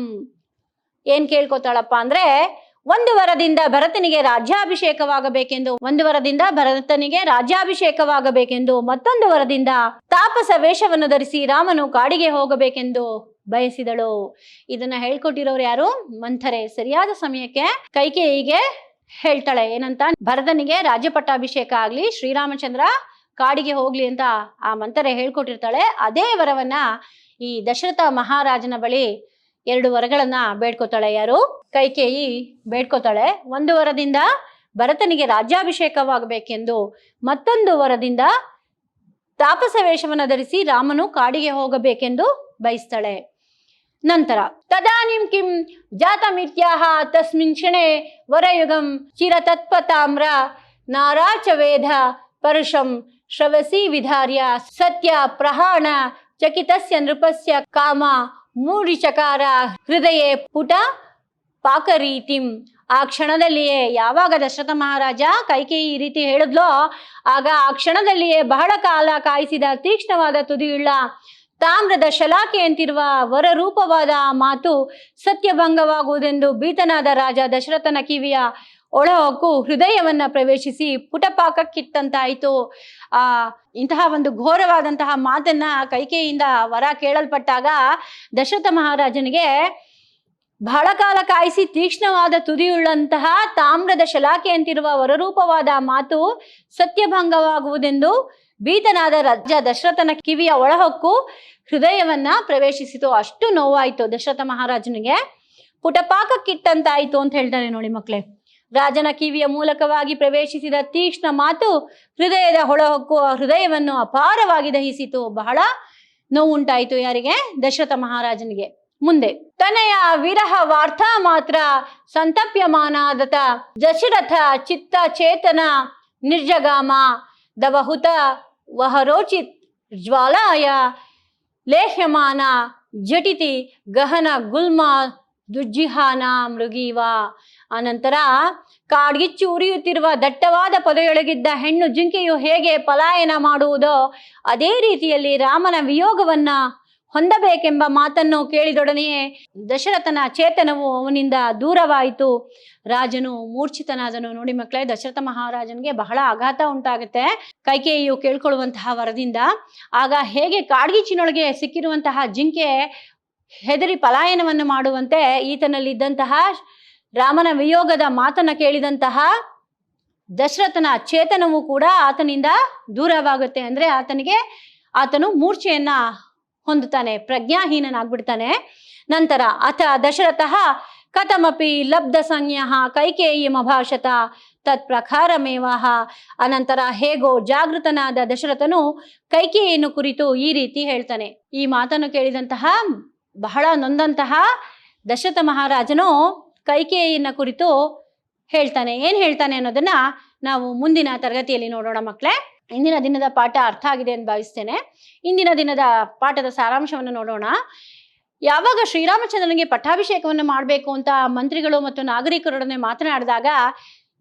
ಏನ್ ಕೇಳ್ಕೊತಾಳಪ್ಪ ಅಂದ್ರೆ, 1 ವರದಿಂದ ಭರತನಿಗೆ ರಾಜ್ಯಾಭಿಷೇಕವಾಗಬೇಕೆಂದು, 1 ವರದಿಂದ ಭರತನಿಗೆ ರಾಜ್ಯಾಭಿಷೇಕವಾಗಬೇಕೆಂದು, ಮತ್ತೊಂದು ವರದಿಂದ ತಾಪಸ ವೇಷವನ್ನು ಧರಿಸಿ ರಾಮನು ಕಾಡಿಗೆ ಹೋಗಬೇಕೆಂದು ಬಯಸಿದಳು. ಇದನ್ನ ಹೇಳ್ಕೊಟ್ಟಿರೋರು ಯಾರು? ಮಂಥರೆ. ಸರಿಯಾದ ಸಮಯಕ್ಕೆ ಕೈಕೇಯಿಗೆ ಹೇಳ್ತಾಳೆ ಏನಂತ, ಭರತನಿಗೆ ರಾಜ್ಯ ಪಟ್ಟಾಭಿಷೇಕ ಆಗ್ಲಿ, ಶ್ರೀರಾಮಚಂದ್ರ ಕಾಡಿಗೆ ಹೋಗ್ಲಿ ಅಂತ ಆ ಮಂಥರೆ ಹೇಳ್ಕೊಟ್ಟಿರ್ತಾಳೆ. ಅದೇ ವರವನ್ನ ಈ ದಶರಥ ಮಹಾರಾಜನ ಬಳಿ 2 ವರಗಳನ್ನ ಬೇಡ್ಕೋತಾಳೆ. ಯಾರು? ಕೈಕೇಯಿ ಬೇಡ್ಕೋತಾಳೆ. 1 ವರದಿಂದ ಭರತನಿಗೆ ರಾಜ್ಯಾಭಿಷೇಕವಾಗಬೇಕೆಂದು, ಮತ್ತೊಂದು ವರದಿಂದ ತಾಪಸ ವೇಷವನ್ನು ಧರಿಸಿ ರಾಮನು ಕಾಡಿಗೆ ಹೋಗಬೇಕೆಂದು ಬಯಸ್ತಾಳೆ. ನಂತರ ತದಾನಿಂ ಕಿಂ ಜಾತಮಿತ್ಯಾಹ ತಸ್ಮಿನ್ ಕ್ಷಣೆ ವರಯುಗಂ ಚಿರತತ್ಪತಾಮ್ರ ನಾರಾಚವೇಧ ಪರುಷಂ ಶ್ರವಸಿ ವಿಧಾರ್ಯ ಸತ್ಯ ಪ್ರಹಾಣ ಚಕಿತಸ್ಯ ನೃಪಸ್ಯ ಕಾಮ ಮೂಢಿಚಕಾರ ಹೃದಯೇ ಪುಟ ಪಾಕರೀತಿಂ. ಆ ಕ್ಷಣದಲ್ಲಿಯೇ, ಯಾವಾಗ ದಶರಥ ಮಹಾರಾಜ ಕೈಕೇಯಿ ಈ ರೀತಿ ಹೇಳಿದ್ಲೋ ಆಗ ಆ ಕ್ಷಣದಲ್ಲಿಯೇ ಬಹಳ ಕಾಲ ಕಾಯಿಸಿದ ತೀಕ್ಷ್ಣವಾದ ತುದಿಯುಳ್ಳ ತಾಮ್ರದ ಶಲಾಕೆಯಂತಿರುವ ವರರೂಪವಾದ ಮಾತು ಸತ್ಯಭಂಗವಾಗುವುದೆಂದು ಭೀತನಾದ ರಾಜ ದಶರಥನ ಕಿವಿಯ ಒಳಹೊಕ್ಕು ಹೃದಯವನ್ನ ಪ್ರವೇಶಿಸಿ ಪುಟಪಾಕಕ್ಕಿತ್ತಂತಾಯಿತು. ಇಂತಹ ಒಂದು ಘೋರವಾದಂತಹ ಮಾತನ್ನ ಕೈಕೇಯಿಯಿಂದ ವರ ಕೇಳಲ್ಪಟ್ಟಾಗ ದಶರಥ ಮಹಾರಾಜನಿಗೆ ಬಹಳ ಕಾಲ ಕಾಯಿಸಿ ತೀಕ್ಷ್ಣವಾದ ತುದಿಯುಳ್ಳಂತಹ ತಾಮ್ರದ ಶಲಾಕೆಯಂತಿರುವ ವರರೂಪವಾದ ಮಾತು ಸತ್ಯಭಂಗವಾಗುವುದೆಂದು ಭೀತನಾದ ರಾಜ ದಶರಥನ ಕಿವಿಯ ಒಳಹೊಕ್ಕು ಹೃದಯವನ್ನ ಪ್ರವೇಶಿಸಿತು. ಅಷ್ಟು ನೋವಾಯಿತು ದಶರಥ ಮಹಾರಾಜನಿಗೆ. ಪುಟಪಾಕಕ್ಕಿಟ್ಟಂತಾಯಿತು ಅಂತ ಹೇಳ್ತಾರೆ ನೋಡಿ ಮಕ್ಕಳೇ. ರಾಜನ ಕಿವಿಯ ಮೂಲಕವಾಗಿ ಪ್ರವೇಶಿಸಿದ ತೀಕ್ಷ್ಣ ಮಾತು ಹೃದಯದ ಹೊಳಹೊಕ್ಕು ಹೃದಯವನ್ನು ಅಪಾರವಾಗಿ ದಹಿಸಿತು. ಬಹಳ ನೋವುಂಟಾಯಿತು. ಯಾರಿಗೆ? ದಶರಥ ಮಹಾರಾಜನಿಗೆ. ಮುಂದೆ ತನಯ ವಿರಹ ವಾರ್ತಾ ಮಾತ್ರ ಸಂತಪ್ಯಮಾನಾದತ ದಶರಥ ಚಿತ್ತ ಚೇತನ ನಿರ್ಜಗಾಮ ದವಹುತ ವಹರೋಚಿತ್ ಜ್ವಾಲಾಯ ಲೇಹ್ಯಮಾನ ಜಟಿತಿ ಗಹನ ಗುಲ್ಮ ದುಜ್ಜಿಹಾನ ಮೃಗೀವ. ಅನಂತರ ಕಾಡ್ಗಿಚ್ಚು ಉರಿಯುತ್ತಿರುವ ದಟ್ಟವಾದ ಪೊದೆಯೊಳಗಿದ್ದ ಹೆಣ್ಣು ಜಿಂಕೆಯು ಹೇಗೆ ಪಲಾಯನ ಮಾಡುವುದೋ ಅದೇ ರೀತಿಯಲ್ಲಿ ರಾಮನ ವಿಯೋಗವನ್ನ ಹೊಂದಬೇಕೆಂಬ ಮಾತನ್ನು ಕೇಳಿದೊಡನೆಯೇ ದಶರಥನ ಚೇತನವು ಅವನಿಂದ ದೂರವಾಯಿತು. ರಾಜನು ಮೂರ್ಛಿತನಾದನು. ನೋಡಿ ಮಕ್ಕಳೇ, ದಶರಥ ಮಹಾರಾಜನಿಗೆ ಬಹಳ ಆಘಾತ ಉಂಟಾಗುತ್ತೆ ಕೈಕೇಯಿಯು ಕೇಳ್ಕೊಳ್ಳುವಂತಹ ವರದಿಂದ. ಆಗ ಹೇಗೆ ಕಾಡ್ಗಿಚ್ಚಿನೊಳಗೆ ಸಿಕ್ಕಿರುವಂತಹ ಜಿಂಕೆ ಹೆದರಿ ಪಲಾಯನವನ್ನು ಮಾಡುವಂತೆ ಈತನಲ್ಲಿದ್ದಂತಹ ರಾಮನ ವಿಯೋಗದ ಮಾತನ್ನ ಕೇಳಿದಂತಹ ದಶರಥನ ಚೇತನವು ಕೂಡ ಆತನಿಂದ ದೂರವಾಗುತ್ತೆ. ಅಂದ್ರೆ ಆತನು ಮೂರ್ಛೆಯನ್ನ ಹೊಂದುತ್ತಾನೆ, ಪ್ರಜ್ಞಾಹೀನನಾಗ್ಬಿಡ್ತಾನೆ. ನಂತರ ಅಥ ದಶರಥ ಕಥಮಪಿ ಲಬ್ಧ ಸಂಜ್ಞಃ ಕೈಕೇಯಿಮಭಾಷತ ತತ್ ಪ್ರಕಾರಮೇವಾಹ. ಅನಂತರ ಹೇಗೋ ಜಾಗೃತನಾದ ದಶರಥನು ಕೈಕೇಯಿಯನ್ನು ಕುರಿತು ಈ ರೀತಿ ಹೇಳ್ತಾನೆ. ಈ ಮಾತನ್ನು ಕೇಳಿದಂತಹ ಬಹಳ ನೊಂದಂತಹ ದಶರಥ ಮಹಾರಾಜನು ಕೈಕೇಯಿಯನ್ನ ಕುರಿತು ಹೇಳ್ತಾನೆ. ಏನ್ ಹೇಳ್ತಾನೆ ಅನ್ನೋದನ್ನ ನಾವು ಮುಂದಿನ ತರಗತಿಯಲ್ಲಿ ನೋಡೋಣ ಮಕ್ಕಳೇ. ಇಂದಿನ ದಿನದ ಪಾಠ ಅರ್ಥ ಆಗಿದೆ ಅಂತ ಭಾವಿಸ್ತೇನೆ. ಇಂದಿನ ದಿನದ ಪಾಠದ ಸಾರಾಂಶವನ್ನು ನೋಡೋಣ. ಯಾವಾಗ ಶ್ರೀರಾಮಚಂದ್ರನಿಗೆ ಪಟ್ಟಾಭಿಷೇಕವನ್ನು ಮಾಡಬೇಕು ಅಂತ ಮಂತ್ರಿಗಳು ಮತ್ತು ನಾಗರಿಕರೊಡನೆ ಮಾತನಾಡಿದಾಗ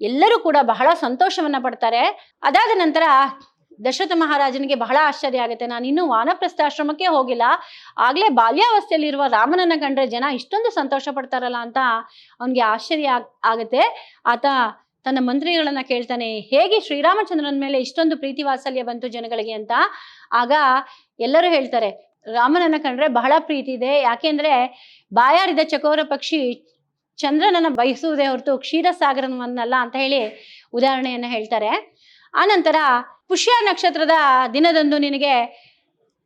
ಎಲ್ಲರೂ ಕೂಡ ಬಹಳ ಸಂತೋಷವನ್ನ ಪಡ್ತಾರೆ. ಅದಾದ ನಂತರ ದಶರಥ ಮಹಾರಾಜನಿಗೆ ಬಹಳ ಆಶ್ಚರ್ಯ ಆಗುತ್ತೆ. ನಾನು ಇನ್ನೂ ವಾನಪ್ರಸ್ಥಾಶ್ರಮಕ್ಕೆ ಹೋಗಿಲ್ಲ, ಆಗ್ಲೇ ಬಾಲ್ಯಾವಸ್ಥೆಯಲ್ಲಿರುವ ರಾಮನನ್ನ ಕಂಡ್ರೆ ಜನ ಇಷ್ಟೊಂದು ಸಂತೋಷ ಪಡ್ತಾರಲ್ಲ ಅಂತ ಅವನಿಗೆ ಆಶ್ಚರ್ಯ ಆಗುತ್ತೆ. ಆತ ತನ್ನ ಮಂತ್ರಿಗಳನ್ನ ಕೇಳ್ತಾನೆ, ಹೇಗೆ ಶ್ರೀರಾಮಚಂದ್ರನ ಮೇಲೆ ಇಷ್ಟೊಂದು ಪ್ರೀತಿ ವಾತ್ಸಲ್ಯ ಬಂತು ಜನಗಳಿಗೆ ಅಂತ. ಆಗ ಎಲ್ಲರೂ ಹೇಳ್ತಾರೆ, ರಾಮನನ್ನ ಕಂಡ್ರೆ ಬಹಳ ಪ್ರೀತಿ ಇದೆ, ಯಾಕೆಂದ್ರೆ ಬಾಯಾರಿದ ಚಕೋರ ಪಕ್ಷಿ ಚಂದ್ರನನ್ನ ಬಯಸುವುದೇ ಹೊರತು ಕ್ಷೀರಸಾಗರವನ್ನಲ್ಲ ಅಂತ ಹೇಳಿ ಉದಾಹರಣೆಯನ್ನ ಹೇಳ್ತಾರೆ. ಆನಂತರ ಪುಷ್ಯ ನಕ್ಷತ್ರದ ದಿನದಂದು ನಿನಗೆ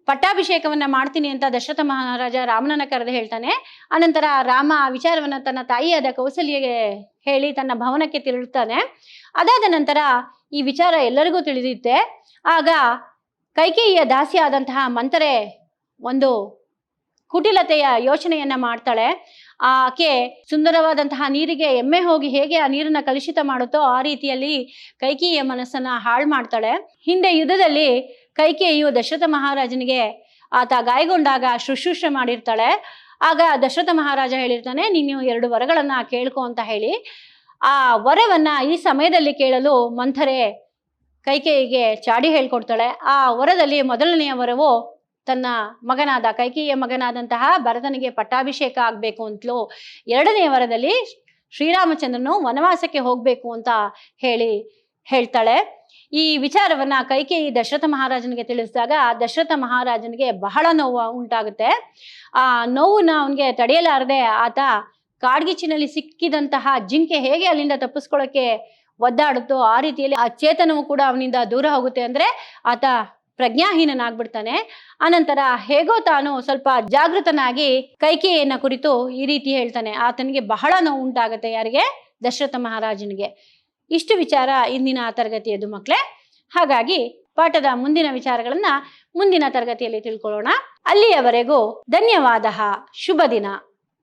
ಪಟ್ಟಾಭಿಷೇಕವನ್ನ ಮಾಡ್ತೀನಿ ಅಂತ ದಶರಥ ಮಹಾರಾಜ ರಾಮನನ್ನ ಕರೆದು ಹೇಳ್ತಾನೆ. ಅನಂತರ ರಾಮ ವಿಚಾರವನ್ನ ತನ್ನ ತಾಯಿಯಾದ ಕೌಸಲ್ಯಗೆ ಹೇಳಿ ತನ್ನ ಭವನಕ್ಕೆ ತಿರುಳುತ್ತಾನೆ. ಅದಾದ ನಂತರ ಈ ವಿಚಾರ ಎಲ್ಲರಿಗೂ ತಿಳಿದಿತ್ತೆ. ಆಗ ಕೈಕೇಯಿಯ ದಾಸಿ ಆದಂತಹ ಮಂಥರೆ ಒಂದು ಕುಟಿಲತೆಯ ಯೋಚನೆಯನ್ನ ಮಾಡ್ತಾಳೆ. ಆಕೆ ಸುಂದರವಾದಂತಹ ನೀರಿಗೆ ಎಮ್ಮೆ ಹೋಗಿ ಹೇಗೆ ಆ ನೀರನ್ನ ಕಲುಷಿತ ಮಾಡುತ್ತೋ ಆ ರೀತಿಯಲ್ಲಿ ಕೈಕೇಯಿಯ ಮನಸ್ಸನ್ನ ಹಾಳು ಮಾಡ್ತಾಳೆ. ಹಿಂದೆ ಯುದ್ಧದಲ್ಲಿ ಕೈಕೇಯಿಯು ದಶರಥ ಮಹಾರಾಜನಿಗೆ ಆತ ಗಾಯಗೊಂಡಾಗ ಶುಶ್ರೂಷೆ ಮಾಡಿರ್ತಾಳೆ. ಆಗ ದಶರಥ ಮಹಾರಾಜ ಹೇಳಿರ್ತಾನೆ, ನೀನು 2 ವರಗಳನ್ನ ಕೇಳ್ಕೊ ಅಂತ ಹೇಳಿ. ಆ ವರವನ್ನ ಈ ಸಮಯದಲ್ಲಿ ಕೇಳಲು ಮಂಥರೆ ಕೈಕೇಯಿಗೆ ಚಾಡಿ ಹೇಳ್ಕೊಡ್ತಾಳೆ. ಆ ವರದಲ್ಲಿ ಮೊದಲನೆಯ ವರವು ತನ್ನ ಮಗನಾದ ಕೈಕೇಯಿಯ ಮಗನಾದಂತಹ ಭರತನಿಗೆ ಪಟ್ಟಾಭಿಷೇಕ ಆಗ್ಬೇಕು ಅಂತಲೂ, 2ನೇ ವರದಲ್ಲಿ ಶ್ರೀರಾಮಚಂದ್ರನು ವನವಾಸಕ್ಕೆ ಹೋಗ್ಬೇಕು ಅಂತ ಹೇಳ್ತಾಳೆ. ಈ ವಿಚಾರವನ್ನ ಕೈಕೇಯಿ ದಶರಥ ಮಹಾರಾಜನಿಗೆ ತಿಳಿಸಿದಾಗ ದಶರಥ ಮಹಾರಾಜನಿಗೆ ಬಹಳ ನೋವು ಉಂಟಾಗುತ್ತೆ. ಆ ನೋವನ್ನ ಅವನಿಗೆ ತಡೆಯಲಾರದೆ ಆತ ಕಾಡ್ಗಿಚ್ಚಿನಲ್ಲಿ ಸಿಕ್ಕಿದಂತಹ ಜಿಂಕೆ ಹೇಗೆ ಅಲ್ಲಿಂದ ತಪ್ಪಿಸ್ಕೊಳ್ಳೋಕೆ ಒದ್ದಾಡುತ್ತೋ ಆ ರೀತಿಯಲ್ಲಿ ಆ ಚೇತನವು ಕೂಡ ಅವನಿಂದ ದೂರ ಹೋಗುತ್ತೆ. ಅಂದ್ರೆ ಆತ ಪ್ರಜ್ಞಾಹೀನನಾಗ್ಬಿಡ್ತಾನೆ. ಅನಂತರ ಹೇಗೋ ತಾನು ಸ್ವಲ್ಪ ಜಾಗೃತನಾಗಿ ಕೈಕೇಯಿಯನ್ನ ಕುರಿತು ಈ ರೀತಿ ಹೇಳ್ತಾನೆ. ಆತನಿಗೆ ಬಹಳ ನೋವು ಉಂಟಾಗುತ್ತೆ. ಯಾರಿಗೆ? ದಶರಥ ಮಹಾರಾಜನಿಗೆ. ಇಷ್ಟು ವಿಚಾರ ಇಂದಿನ ತರಗತಿಯದು ಮಕ್ಕಳೇ. ಹಾಗಾಗಿ ಪಾಠದ ಮುಂದಿನ ವಿಚಾರಗಳನ್ನ ಮುಂದಿನ ತರಗತಿಯಲ್ಲಿ ತಿಳ್ಕೊಳ್ಳೋಣ. ಅಲ್ಲಿಯವರೆಗೂ ಧನ್ಯವಾದ. ಶುಭ ದಿನ.